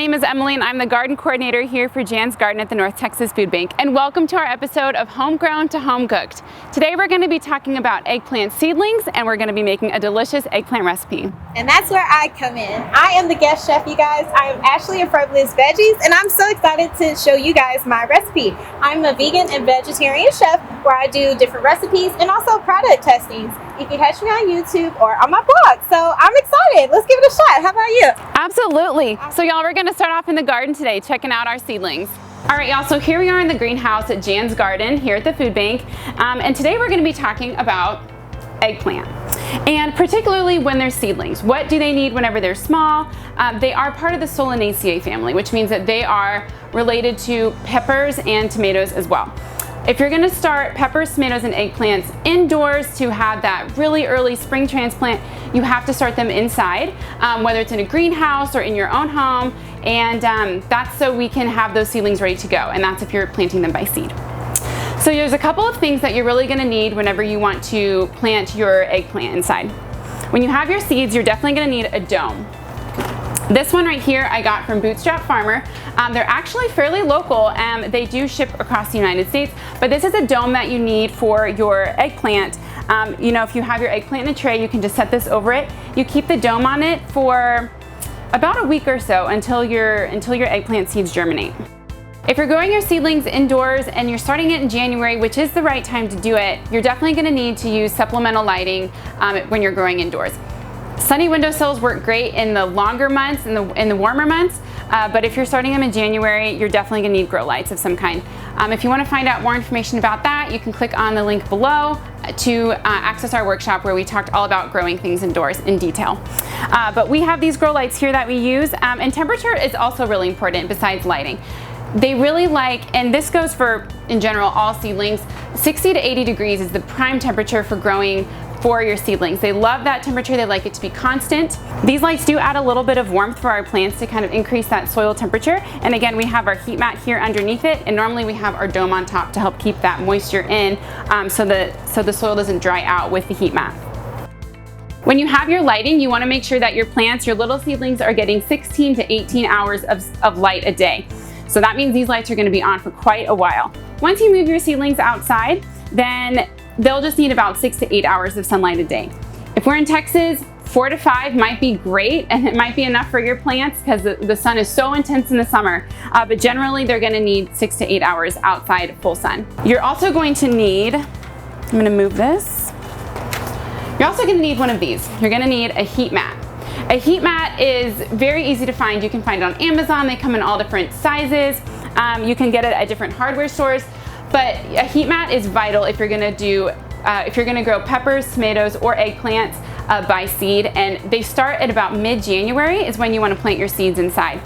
name is Emily and I'm the garden coordinator here for Jan's Garden at the North Texas Food Bank. And welcome to our episode of Homegrown to Homecooked. Today we're going to be talking about eggplant seedlings and we're going to be making a delicious eggplant recipe. And that's where I come in. I am the guest chef, you guys. I am Ashley of Frobulous Veggies and I'm so excited to show you guys my recipe. I'm a vegan and vegetarian chef where I do different recipes and also product testings. You can catch me on YouTube or on my blog. So I'm excited. Let's give it a shot. How about you? Absolutely. So y'all, we're going to start off in the garden today, checking out our seedlings. All right, y'all, so here we are in the greenhouse at Jan's Garden here at the food bank. And today we're going to be talking about eggplant. And particularly when they're seedlings. What do they need whenever they're small? They are part of the Solanaceae family, which means that they are related to peppers and tomatoes as well. If you're gonna start peppers, tomatoes, and eggplants indoors to have that really early spring transplant, you have to start them inside, whether it's in a greenhouse or in your own home, and that's so we can have those seedlings ready to go, and that's if you're planting them by seed. So there's a couple of things that you're really gonna need whenever you want to plant your eggplant inside. When you have your seeds, you're definitely gonna need a dome. This one right here I got from Bootstrap Farmer. They're actually fairly local and they do ship across the United States, but this is a dome that you need for your eggplant. You know, if you have your eggplant in a tray, you can just set this over it. You keep the dome on it for about a week or so until your eggplant seeds germinate. If you're growing your seedlings indoors and you're starting it in January, which is the right time to do it, you're definitely gonna need to use supplemental lighting when you're growing indoors. Sunny windowsills work great in the longer months, in the warmer months, but if you're starting them in January, you're definitely gonna need grow lights of some kind. If you wanna find out more information about that, you can click on the link below to access our workshop where we talked all about growing things indoors in detail. But we have these grow lights here that we use, and temperature is also really important besides lighting. They really like, and this goes for, in general, all seedlings, 60 to 80 degrees is the prime temperature for growing for your seedlings. They love that temperature, they like it to be constant. These lights do add a little bit of warmth for our plants to kind of increase that soil temperature. And again, we have our heat mat here underneath it, and normally we have our dome on top to help keep that moisture in so the soil doesn't dry out with the heat mat. When you have your lighting, you wanna make sure that your plants, your little seedlings, are getting 16 to 18 hours of light a day. So that means these lights are gonna be on for quite a while. Once you move your seedlings outside, then they'll just need about 6 to 8 hours of sunlight a day. If we're in Texas, 4 to 5 might be great, and it might be enough for your plants because the sun is so intense in the summer, but generally they're gonna need 6 to 8 hours outside full sun. You're also going to need, I'm gonna move this. You're also gonna need one of these. You're gonna need a heat mat. A heat mat is very easy to find. You can find it on Amazon. They come in all different sizes. You can get it at different hardware stores. But a heat mat is vital if you're gonna grow peppers, tomatoes, or eggplants by seed. And they start at about mid-January is when you want to plant your seeds inside.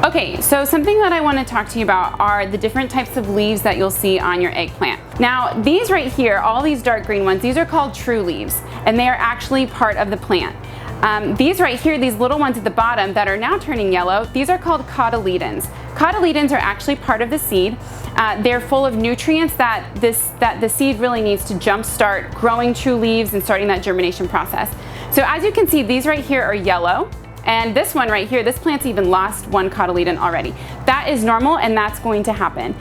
Okay, so something that I want to talk to you about are the different types of leaves that you'll see on your eggplant. Now, these right here, all these dark green ones, these are called true leaves, and they are actually part of the plant. These right here, these little ones at the bottom that are now turning yellow, these are called cotyledons. Cotyledons are actually part of the seed. They're full of nutrients that the seed really needs to jumpstart growing true leaves and starting that germination process. So as you can see, these right here are yellow. And this one right here, this plant's even lost one cotyledon already. That is normal and that's going to happen.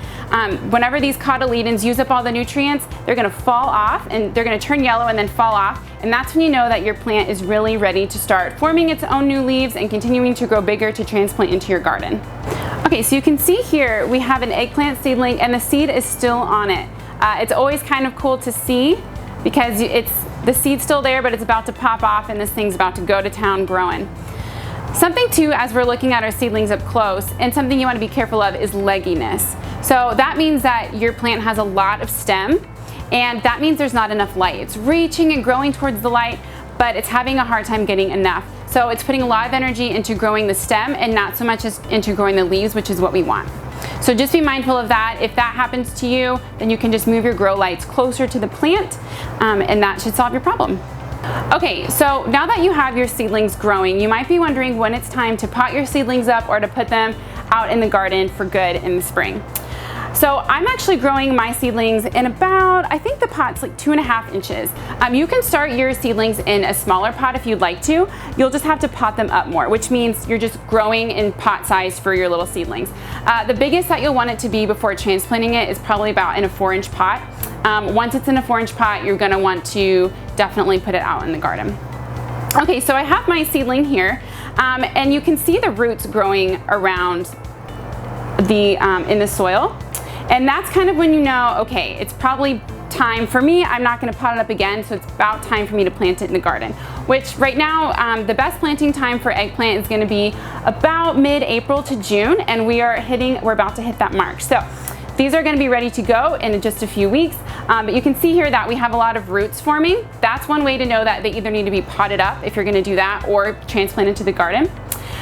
Whenever these cotyledons use up all the nutrients, they're gonna fall off and they're gonna turn yellow and then fall off. And that's when you know that your plant is really ready to start forming its own new leaves and continuing to grow bigger to transplant into your garden. Okay, so you can see here we have an eggplant seedling and the seed is still on it. It's always kind of cool to see because the seed's still there, but it's about to pop off and this thing's about to go to town growing. Something too, as we're looking at our seedlings up close, and something you want to be careful of is legginess. So that means that your plant has a lot of stem, and that means there's not enough light. It's reaching and growing towards the light, but it's having a hard time getting enough. So it's putting a lot of energy into growing the stem and not so much as into growing the leaves, which is what we want. So just be mindful of that. If that happens to you, then you can just move your grow lights closer to the plant, and that should solve your problem. Okay, so now that you have your seedlings growing, you might be wondering when it's time to pot your seedlings up or to put them out in the garden for good in the spring. So I'm actually growing my seedlings in about, I think the pot's like 2.5 inches. You can start your seedlings in a smaller pot if you'd like to. You'll just have to pot them up more, which means you're just growing in pot size for your little seedlings. The biggest that you'll want it to be before transplanting it is probably about in a 4-inch pot. Once it's in a 4-inch pot, you're gonna want to definitely put it out in the garden. Okay, so I have my seedling here, and you can see the roots growing around the in the soil. And that's kind of when you know, okay, it's probably time for me. I'm not gonna pot it up again, so it's about time for me to plant it in the garden. Which right now, the best planting time for eggplant is gonna be about mid-April to June, and we're about to hit that mark. So these are gonna be ready to go in just a few weeks, but you can see here that we have a lot of roots forming. That's one way to know that they either need to be potted up if you're gonna do that, or transplanted to the garden.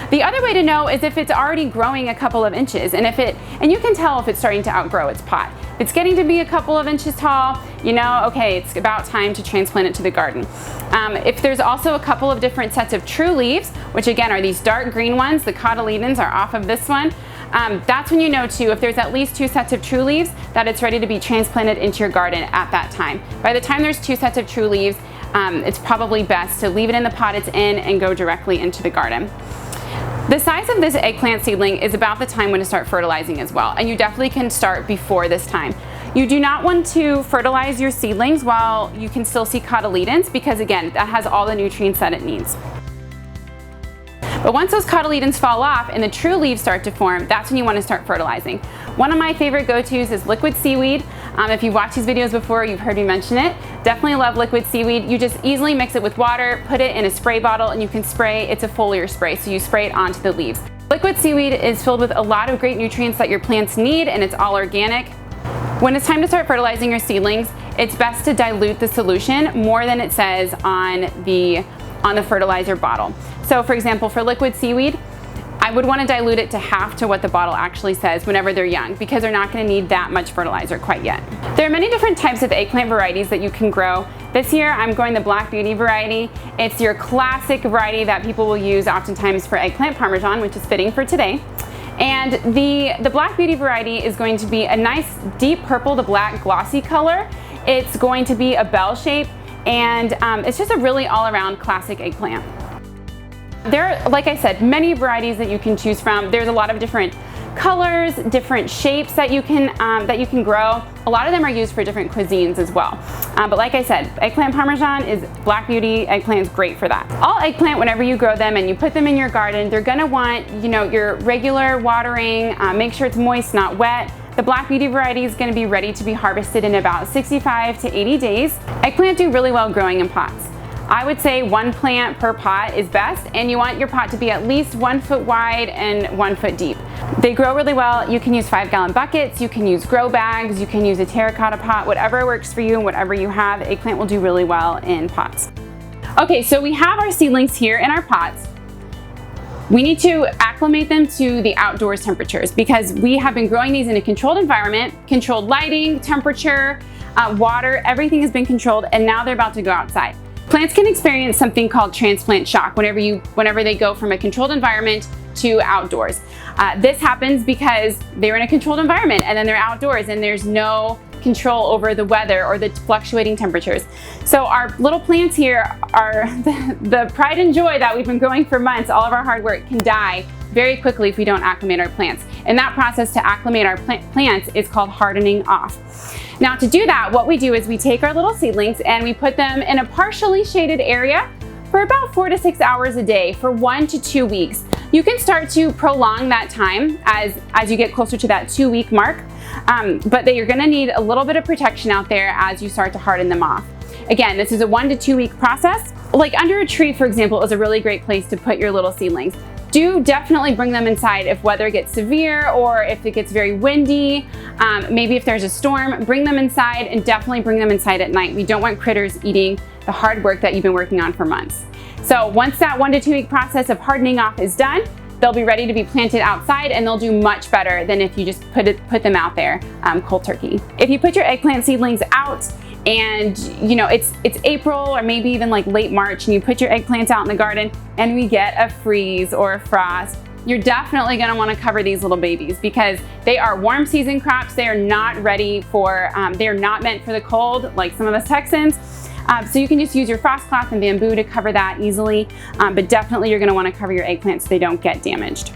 The other way to know is if it's already growing a couple of inches, and you can tell if it's starting to outgrow its pot. If it's getting to be a couple of inches tall, you know, okay, it's about time to transplant it to the garden. If there's also a couple of different sets of true leaves, which again are these dark green ones, the cotyledons are off of this one, that's when you know too, if there's at least 2 sets of true leaves, that it's ready to be transplanted into your garden at that time. By the time there's 2 sets of true leaves, it's probably best to leave it in the pot it's in and go directly into the garden. The size of this eggplant seedling is about the time when to start fertilizing as well, and you definitely can start before this time. You do not want to fertilize your seedlings while you can still see cotyledons, because again, that has all the nutrients that it needs. But once those cotyledons fall off and the true leaves start to form, that's when you want to start fertilizing. One of my favorite go-tos is liquid seaweed. If you've watched these videos before, you've heard me mention it. Definitely love liquid seaweed. You just easily mix it with water, put it in a spray bottle, and you can spray. It's a foliar spray, so you spray it onto the leaves. Liquid seaweed is filled with a lot of great nutrients that your plants need, and it's all organic. When it's time to start fertilizing your seedlings, it's best to dilute the solution more than it says on the fertilizer bottle. So for example, for liquid seaweed, I would want to dilute it to half to what the bottle actually says whenever they're young, because they're not going to need that much fertilizer quite yet. There are many different types of eggplant varieties that you can grow. This year I'm growing the Black Beauty variety. It's your classic variety that people will use oftentimes for eggplant parmesan, which is fitting for today. And the Black Beauty variety is going to be a nice deep purple to black glossy color. It's going to be a bell shape, and it's just a really all-around classic eggplant. There are, like I said, many varieties that you can choose from. There's a lot of different colors, different shapes that you can grow. A lot of them are used for different cuisines as well. But like I said, eggplant parmesan is Black Beauty eggplant is great for that. All eggplant, whenever you grow them and you put them in your garden, they're gonna want, you know, your regular watering. Make sure it's moist, not wet. The Black Beauty variety is going to be ready to be harvested in about 65 to 80 days. Eggplant do really well growing in pots. I would say 1 plant per pot is best, and you want your pot to be at least 1 foot wide and 1 foot deep. They grow really well. You can use 5-gallon buckets, you can use grow bags, you can use a terracotta pot, whatever works for you and whatever you have. Eggplant will do really well in pots. Okay, so we have our seedlings here in our pots. We need to acclimate them to the outdoors temperatures, because we have been growing these in a controlled environment, controlled lighting, temperature, water, everything has been controlled, and now they're about to go outside. Plants can experience something called transplant shock whenever they go from a controlled environment to outdoors. This happens because they're in a controlled environment and then they're outdoors and there's no control over the weather or the fluctuating temperatures. So our little plants here are the pride and joy that we've been growing for months. All of our hard work can die very quickly if we don't acclimate our plants. And that process to acclimate our plants is called hardening off. Now to do that, what we do is we take our little seedlings and we put them in a partially shaded area for about 4 to 6 hours a day for 1 to 2 weeks. You can start to prolong that time as you get closer to that 2-week mark, but you're gonna need a little bit of protection out there as you start to harden them off. Again, this is a 1 to 2 week process. Like under a tree, for example, is a really great place to put your little seedlings. Do definitely bring them inside if weather gets severe or if it gets very windy. Maybe if there's a storm, bring them inside, and definitely bring them inside at night. We don't want critters eating the hard work that you've been working on for months. So once that 1 to 2 week process of hardening off is done, they'll be ready to be planted outside, and they'll do much better than if you just put them out there cold turkey. If you put your eggplant seedlings out and you know it's April or maybe even like late March and you put your eggplants out in the garden and we get a freeze or a frost, you're definitely gonna wanna cover these little babies because they are warm season crops. They are not ready for, they are not meant for the cold like some of us Texans. So you can just use your frost cloth and bamboo to cover that easily, but definitely you're gonna wanna cover your eggplants so they don't get damaged.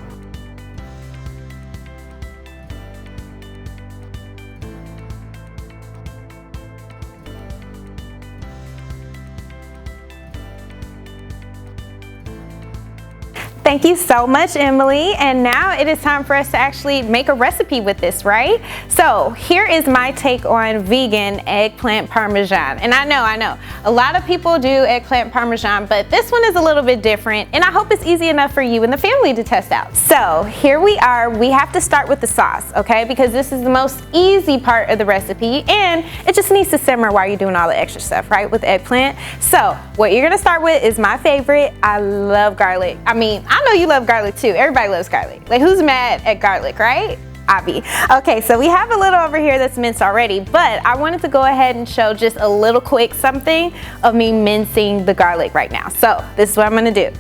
Thank you so much, Emily. And now it is time for us to actually make a recipe with this, right? So here is my take on vegan eggplant parmesan. And I know, a lot of people do eggplant parmesan, but this one is a little bit different. And I hope it's easy enough for you and the family to test out. So here we are. We have to start with the sauce, okay? Because this is the most easy part of the recipe and it just needs to simmer while you're doing all the extra stuff, right? With eggplant. So what you're gonna start with is my favorite. I love garlic. I know you love garlic too. Everybody loves garlic. Like, who's mad at garlic, right? Abby. Okay, so we have a little over here that's minced already, but I wanted to go ahead and show just a little quick something of me mincing the garlic right now. So this is what I'm gonna do.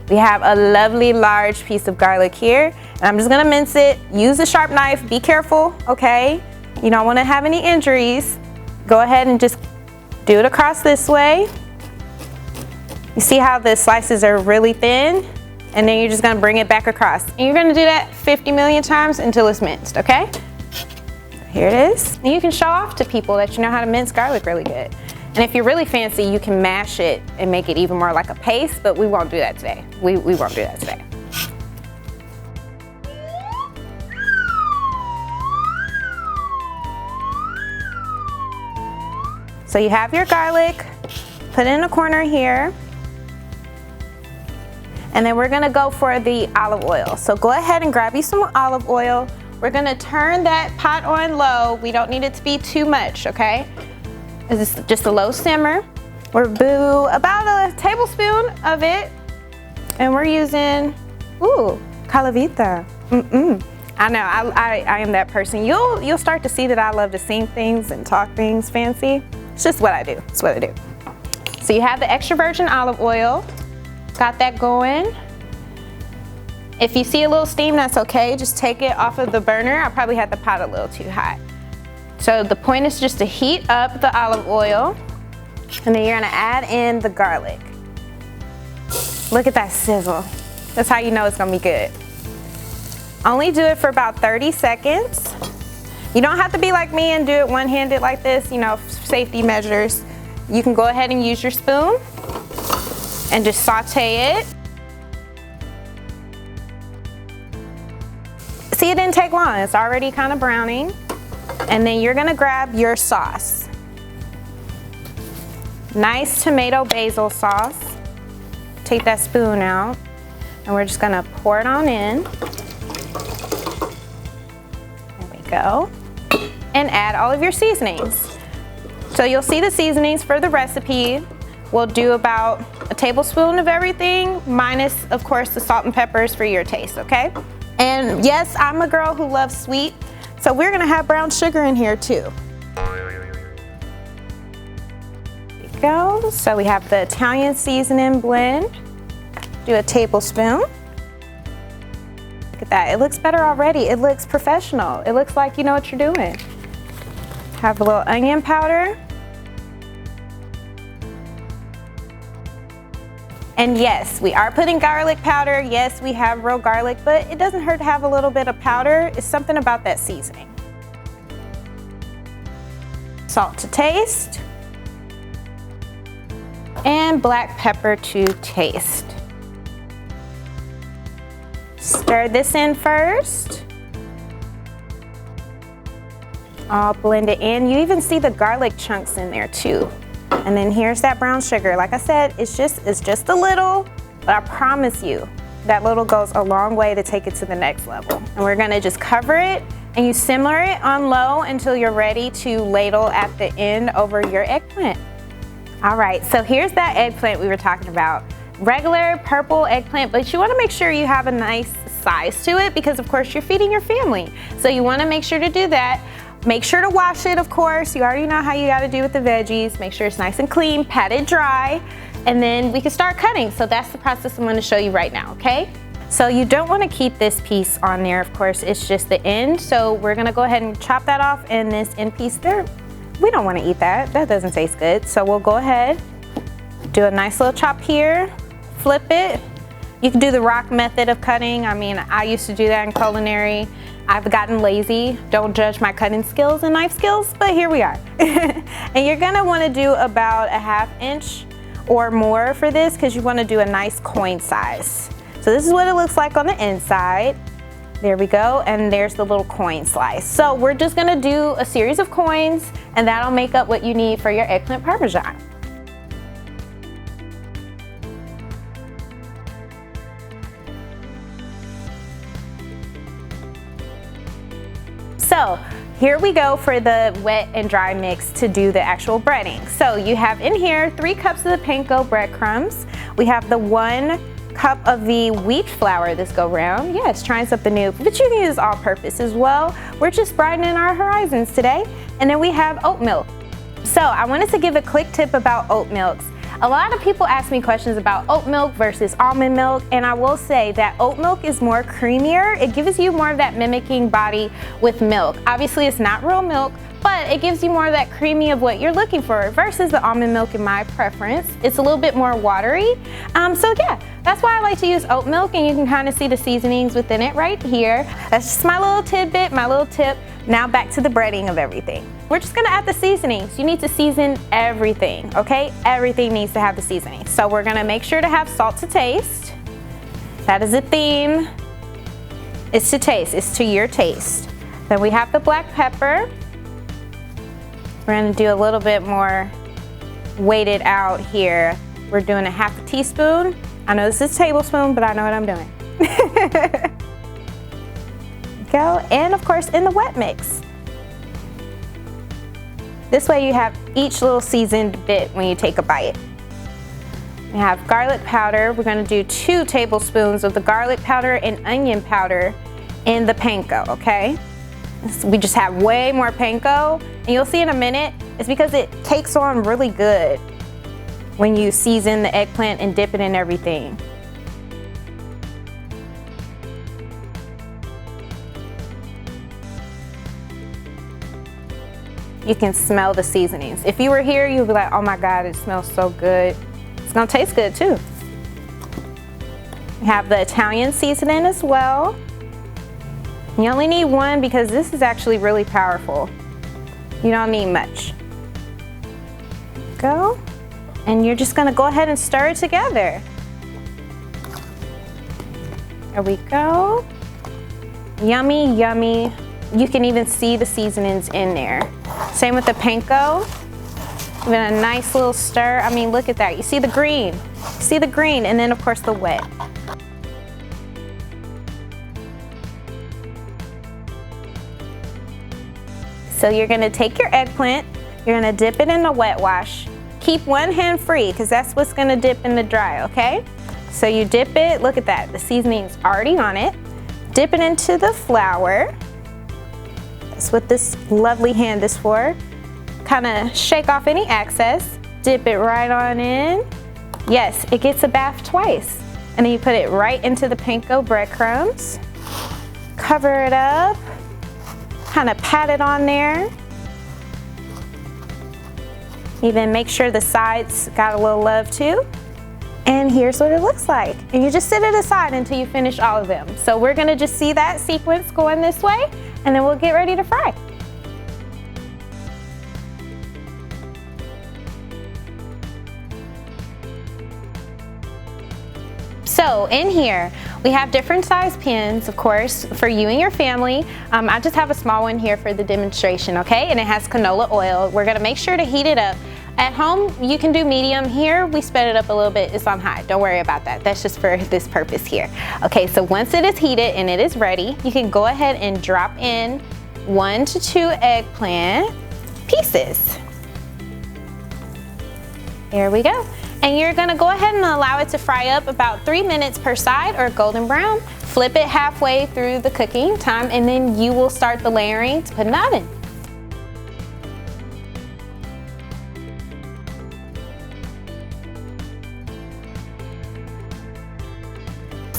We have a lovely large piece of garlic here, and I'm just gonna mince it. Use a sharp knife, be careful, okay? You don't wanna have any injuries. Go ahead and just do it across this way. You see how the slices are really thin? And then you're just gonna bring it back across. And you're gonna do that 50 million times until it's minced, okay? Here it is. And you can show off to people that you know how to mince garlic really good. And if you're really fancy, you can mash it and make it even more like a paste, but we won't do that today. We won't do that today. So you have your garlic, put it in a corner here. And then we're gonna go for the olive oil. So go ahead and grab you some olive oil. We're gonna turn that pot on low. We don't need it to be too much, okay? This is just a low simmer. We're about a tablespoon of it. And we're using, calavita. I know, I am that person. You'll start to see that I love to sing things and talk things fancy. It's just what I do, it's what I do. So you have the extra virgin olive oil. Got that going. If you see a little steam, that's okay. Just take it off of the burner. I probably had the pot a little too hot. So the point is just to heat up the olive oil, and then you're gonna add in the garlic. Look at that sizzle. That's how you know it's gonna be good. Only do it for about 30 seconds. You don't have to be like me and do it one-handed like this, you know, safety measures. You can go ahead and use your spoon and just saute it. See, it didn't take long. It's already kind of browning. And then you're gonna grab your sauce. Nice tomato basil sauce. Take that spoon out, and we're just gonna pour it on in. There we go. And add all of your seasonings. So you'll see the seasonings for the recipe. We'll do about a tablespoon of everything, minus, of course, the salt and peppers for your taste, okay? And yes, I'm a girl who loves sweet, so we're gonna have brown sugar in here too. There we go. So we have the Italian seasoning blend. Do a tablespoon. Look at that, it looks better already. It looks professional. It looks like you know what you're doing. Have a little onion powder. And yes, we are putting garlic powder. Yes, we have real garlic, but it doesn't hurt to have a little bit of powder. It's something about that seasoning. Salt to taste. And black pepper to taste. Stir this in first. I'll blend it in. You even see the garlic chunks in there too. And then here's that brown sugar. Like I said, it's just a little, but I promise you, that little goes a long way to take it to the next level. And we're gonna just cover it, and you simmer it on low until you're ready to ladle at the end over your eggplant. All right, so here's that eggplant we were talking about. Regular purple eggplant, but you wanna make sure you have a nice size to it because of course you're feeding your family. So you wanna make sure to do that. Make sure to wash it, of course. You already know how you gotta do with the veggies. Make sure it's nice and clean, pat it dry, and then we can start cutting. So that's the process I'm gonna show you right now, okay? So you don't want to keep this piece on there, of course, it's just the end. So we're gonna go ahead and chop that off, and this end piece there, we don't want to eat that. That doesn't taste good. So we'll go ahead, do a nice little chop here, flip it. You can do the rock method of cutting. I mean, I used to do that in culinary. I've gotten lazy. Don't judge my cutting skills and knife skills, but here we are. And you're gonna wanna do about a 1/2 inch or more for this, because you wanna do a nice coin size. So this is what it looks like on the inside. There we go, and there's the little coin slice. So we're just gonna do a series of coins, and that'll make up what you need for your eggplant parmesan. So here we go for the wet and dry mix to do the actual breading. So you have in here 3 cups of the panko breadcrumbs. We have the 1 cup of the wheat flour this go round. Yes, trying something new, but you can use all purpose as well. We're just broadening our horizons today. And then we have oat milk. So I wanted to give a quick tip about oat milks. A lot of people ask me questions about oat milk versus almond milk, and I will say that oat milk is more creamier. It gives you more of that mimicking body with milk. Obviously it's not real milk, but it gives you more of that creamy of what you're looking for versus the almond milk in my preference. It's a little bit more watery. So yeah, that's why I like to use oat milk, and you can kind of see the seasonings within it right here. That's just my little tidbit, my little tip. Now back to the breading of everything. We're just gonna add the seasonings. You need to season everything, okay? Everything needs to have the seasoning. So we're gonna make sure to have salt to taste. That is a theme. It's to taste, it's to your taste. Then we have the black pepper. We're gonna do a little bit more weighted out here. We're doing a 1/2 teaspoon. I know this is a tablespoon, but I know what I'm doing. Go, and of course in the wet mix. This way you have each little seasoned bit when you take a bite. We have garlic powder. We're gonna do 2 tablespoons of the garlic powder and onion powder in the panko, okay? We just have way more panko, and you'll see in a minute, it's because it cakes on really good when you season the eggplant and dip it in everything. You can smell the seasonings. If you were here, you'd be like, oh my God, it smells so good. It's gonna taste good too. We have the Italian seasoning as well. You only need 1 because this is actually really powerful. You don't need much. Go. And you're just gonna go ahead and stir it together. There we go. Yummy, yummy. You can even see the seasonings in there. Same with the panko. Give it a nice little stir. I mean, look at that. You see the green. You see the green, and then of course the wet. So you're gonna take your eggplant, you're gonna dip it in the wet wash. Keep 1 hand free, because that's what's gonna dip in the dry, okay? So you dip it, look at that, the seasoning's already on it. Dip it into the flour. That's what this lovely hand is for. Kind of shake off any excess, dip it right on in. Yes, it gets a bath twice. And then you put it right into the panko breadcrumbs. Cover it up, kind of pat it on there. Even make sure the sides got a little love too. And here's what it looks like. And you just sit it aside until you finish all of them. So we're gonna just see that sequence going this way, and then we'll get ready to fry. So in here, we have different size pans, of course, for you and your family. I just have a small one here for the demonstration, okay? And it has canola oil. We're gonna make sure to heat it up. At home, you can do medium. Here, we sped it up a little bit. It's on high. Don't worry about that. That's just for this purpose here. Okay, so once it is heated and it is ready, you can go ahead and drop in 1 to 2 eggplant pieces. There we go. And you're gonna go ahead and allow it to fry up about 3 minutes per side or golden brown. Flip it halfway through the cooking time, and then you will start the layering to put in the oven.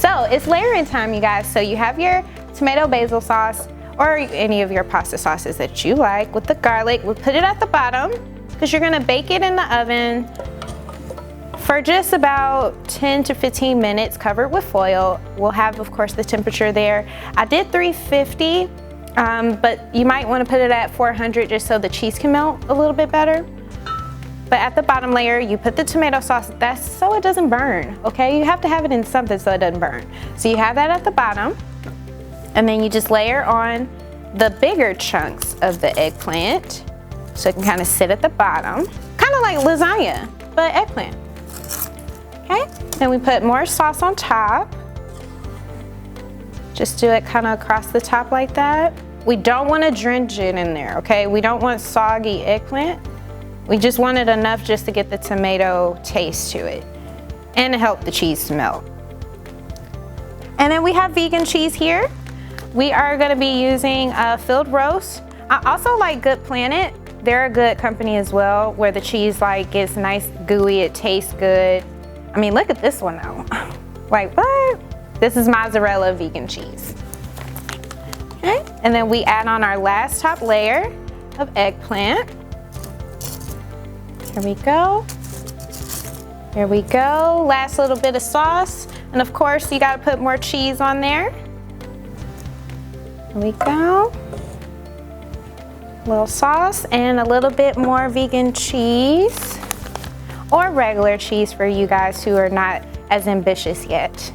So it's layering time, you guys. So you have your tomato basil sauce or any of your pasta sauces that you like with the garlic. We'll put it at the bottom because you're gonna bake it in the oven for just about 10 to 15 minutes, covered with foil. We'll have, of course, the temperature there. I did 350, but you might want to put it at 400 just so the cheese can melt a little bit better. But at the bottom layer, you put the tomato sauce, that's so it doesn't burn, okay? You have to have it in something so it doesn't burn. So you have that at the bottom, and then you just layer on the bigger chunks of the eggplant so it can kind of sit at the bottom. Kind of like lasagna, but eggplant. Okay, then we put more sauce on top. Just do it kind of across the top like that. We don't want to drench it in there, okay? We don't want soggy eggplant. We just want it enough just to get the tomato taste to it and to help the cheese to melt. And then we have vegan cheese here. We are going to be using filled roast. I also like Good Planet. They're a good company as well, where the cheese like gets nice gooey, it tastes good. I mean, look at this one though. Like, what? This is mozzarella vegan cheese. Okay, and then we add on our last top layer of eggplant. Here we go. Here we go. Last little bit of sauce. And of course, you gotta put more cheese on there. Here we go. A little sauce and a little bit more vegan cheese. Or regular cheese for you guys who are not as ambitious yet.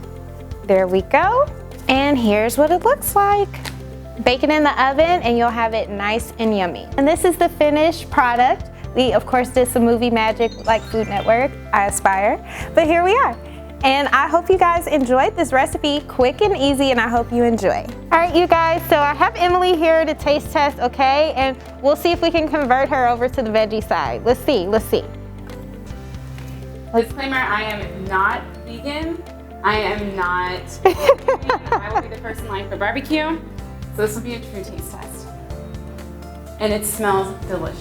There we go. And here's what it looks like. Bake it in the oven and you'll have it nice and yummy. And this is the finished product. We of course did some movie magic like Food Network, I aspire, but here we are. And I hope you guys enjoyed this recipe, quick and easy, and I hope you enjoy. All right, you guys, so I have Emily here to taste test, okay? And we'll see if we can convert her over to the veggie side. Let's see. Disclaimer, I am not vegan. I am not vegan. I will be the first in line for barbecue. So this will be a true taste test. And it smells delicious.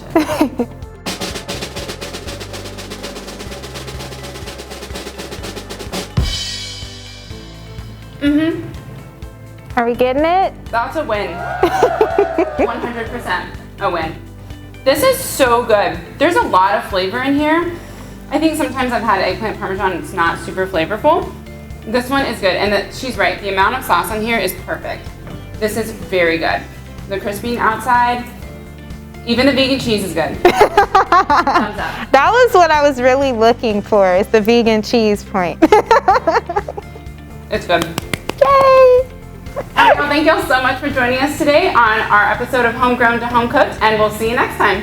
Are we getting it? That's a win. 100% a win. This is so good. There's a lot of flavor in here. I think sometimes I've had eggplant parmesan and it's not super flavorful. This one is good, and she's right. The amount of sauce on here is perfect. This is very good. The crispy outside, even the vegan cheese is good. Thumbs up. That was what I was really looking for, is the vegan cheese point. It's good. Yay! Well, thank you all so much for joining us today on our episode of Homegrown to Homecooked, and we'll see you next time.